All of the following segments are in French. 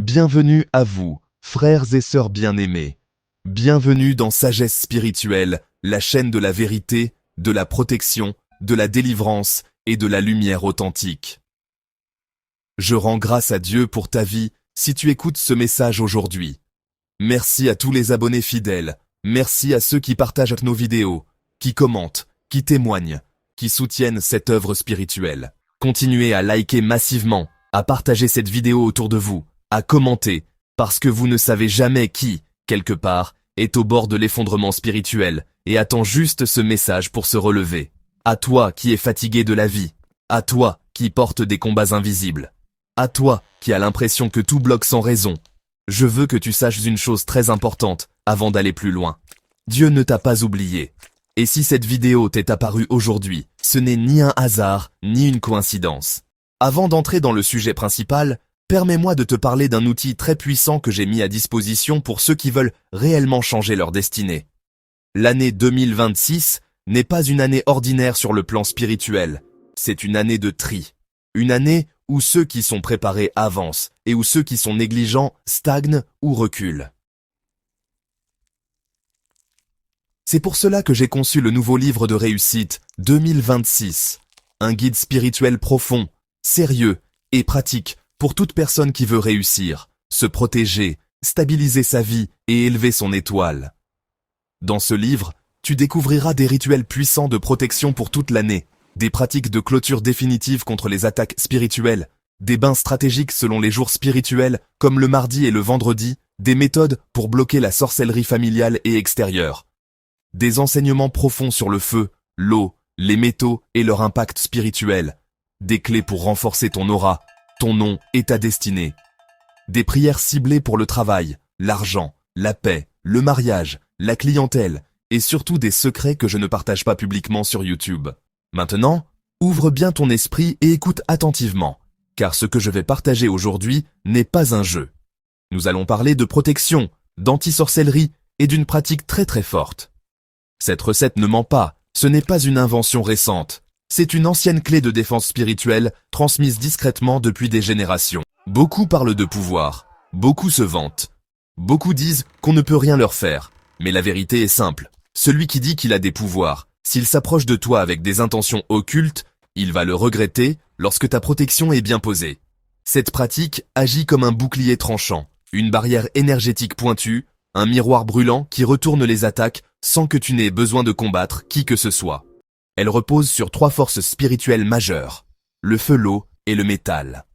Bienvenue à vous, frères et sœurs bien-aimés. Bienvenue dans Sagesse Spirituelle, la chaîne de la vérité, de la protection, de la délivrance et de la lumière authentique. Je rends grâce à Dieu pour ta vie si tu écoutes ce message aujourd'hui. Merci à tous les abonnés fidèles, merci à ceux qui partagent nos vidéos, qui commentent, qui témoignent, qui soutiennent cette œuvre spirituelle. Continuez à liker massivement, à partager cette vidéo autour de vous, à commenter, parce que vous ne savez jamais qui, quelque part, est au bord de l'effondrement spirituel et attend juste ce message pour se relever. À toi qui es fatigué de la vie, à toi qui porte des combats invisibles, à toi qui as l'impression que tout bloque sans raison, je veux que tu saches une chose très importante avant d'aller plus loin. Dieu ne t'a pas oublié. Et si cette vidéo t'est apparue aujourd'hui, ce n'est ni un hasard, ni une coïncidence. Avant d'entrer dans le sujet principal, permets-moi de te parler d'un outil très puissant que j'ai mis à disposition pour ceux qui veulent réellement changer leur destinée. L'année 2026 n'est pas une année ordinaire sur le plan spirituel, c'est une année de tri. Une année où ceux qui sont préparés avancent et où ceux qui sont négligents stagnent ou reculent. C'est pour cela que j'ai conçu le nouveau livre de réussite 2026, un guide spirituel profond, sérieux et pratique pour toute personne qui veut réussir, se protéger, stabiliser sa vie et élever son étoile. Dans ce livre, tu découvriras des rituels puissants de protection pour toute l'année, des pratiques de clôture définitive contre les attaques spirituelles, des bains stratégiques selon les jours spirituels comme le mardi et le vendredi, des méthodes pour bloquer la sorcellerie familiale et extérieure. Des enseignements profonds sur le feu, l'eau, les métaux et leur impact spirituel. Des clés pour renforcer ton aura, ton nom et ta destinée. Des prières ciblées pour le travail, l'argent, la paix, le mariage, la clientèle et surtout des secrets que je ne partage pas publiquement sur YouTube. Maintenant, ouvre bien ton esprit et écoute attentivement, car ce que je vais partager aujourd'hui n'est pas un jeu. Nous allons parler de protection, d'anti-sorcellerie et d'une pratique très forte. Cette recette ne ment pas, ce n'est pas une invention récente. C'est une ancienne clé de défense spirituelle transmise discrètement depuis des générations. Beaucoup parlent de pouvoir, beaucoup se vantent. Beaucoup disent qu'on ne peut rien leur faire. Mais la vérité est simple. Celui qui dit qu'il a des pouvoirs, s'il s'approche de toi avec des intentions occultes, il va le regretter lorsque ta protection est bien posée. Cette pratique agit comme un bouclier tranchant, une barrière énergétique pointue, un miroir brûlant qui retourne les attaques sans que tu n'aies besoin de combattre qui que ce soit. Elle repose sur 3 forces spirituelles majeures, le feu, l'eau et le métal.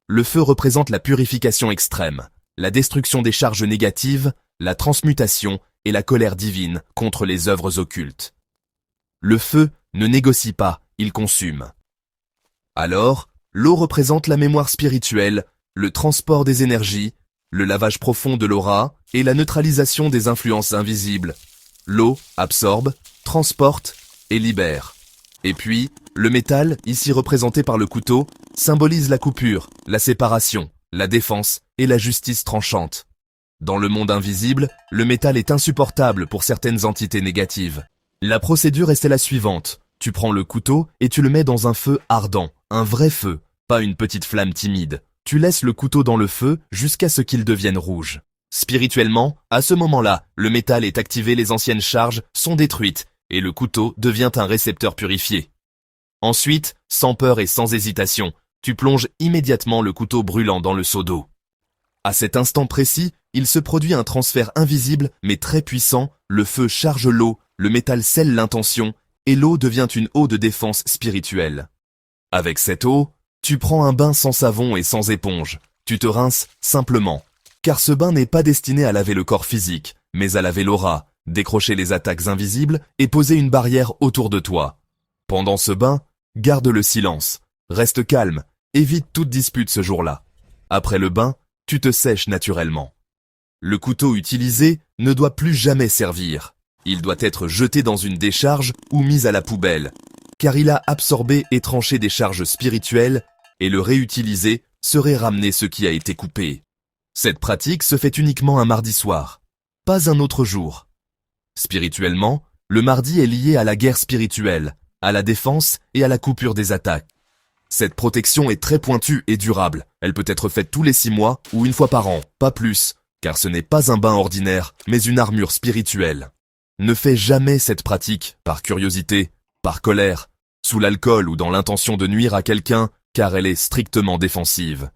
Le feu représente la purification extrême, la destruction des charges négatives, la transmutation et la colère divine contre les œuvres occultes. Le feu ne négocie pas, il consume. Alors, l'eau représente la mémoire spirituelle, le transport des énergies, le lavage profond de l'aura et la neutralisation des influences invisibles. L'eau absorbe, transporte et libère. Et puis, le métal, ici représenté par le couteau, symbolise la coupure, la séparation, la défense et la justice tranchante. Dans le monde invisible, le métal est insupportable pour certaines entités négatives. La procédure est la suivante. Tu prends le couteau et tu le mets dans un feu ardent, un vrai feu, pas une petite flamme timide. Tu laisses le couteau dans le feu jusqu'à ce qu'il devienne rouge. Spirituellement, à ce moment-là, le métal est activé, les anciennes charges sont détruites et le couteau devient un récepteur purifié. Ensuite, sans peur et sans hésitation, tu plonges immédiatement le couteau brûlant dans le seau d'eau. À cet instant précis, il se produit un transfert invisible mais très puissant, le feu charge l'eau, le métal scelle l'intention et l'eau devient une eau de défense spirituelle. Avec cette eau, tu prends un bain sans savon et sans éponge, tu te rinces simplement. Car ce bain n'est pas destiné à laver le corps physique, mais à laver l'aura, décrocher les attaques invisibles et poser une barrière autour de toi. Pendant ce bain, garde le silence, reste calme, évite toute dispute ce jour-là. Après le bain, tu te sèches naturellement. Le couteau utilisé ne doit plus jamais servir. Il doit être jeté dans une décharge ou mis à la poubelle, car il a absorbé et tranché des charges spirituelles et le réutiliser serait ramener ce qui a été coupé. Cette pratique se fait uniquement un mardi soir, pas un autre jour. Spirituellement, le mardi est lié à la guerre spirituelle, à la défense et à la coupure des attaques. Cette protection est très pointue et durable. Elle peut être faite tous les 6 mois ou une fois par an, pas plus, car ce n'est pas un bain ordinaire, mais une armure spirituelle. Ne fais jamais cette pratique par curiosité, par colère, sous l'alcool ou dans l'intention de nuire à quelqu'un, car elle est strictement défensive.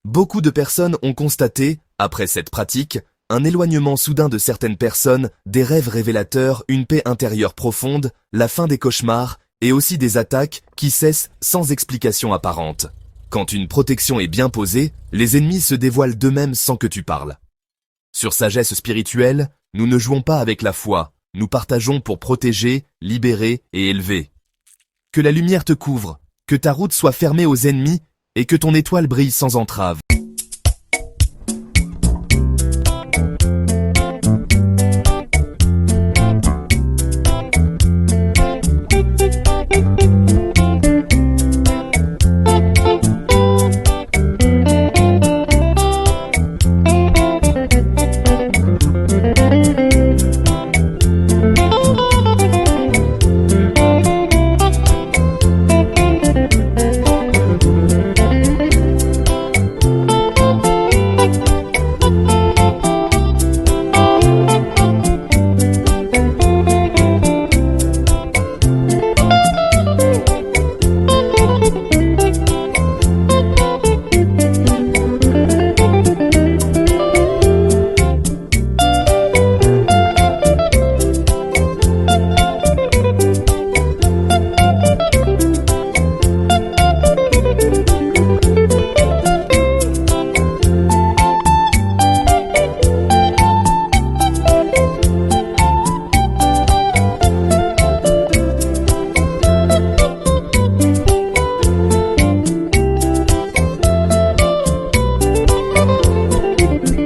Beaucoup de personnes ont constaté, après cette pratique, un éloignement soudain de certaines personnes, des rêves révélateurs, une paix intérieure profonde, la fin des cauchemars, et aussi des attaques qui cessent sans explication apparente. Quand une protection est bien posée, les ennemis se dévoilent d'eux-mêmes sans que tu parles. Sur Sagesse spirituelle, nous ne jouons pas avec la foi, nous partageons pour protéger, libérer et élever. Que la lumière te couvre, que ta route soit fermée aux ennemis et que ton étoile brille sans entrave.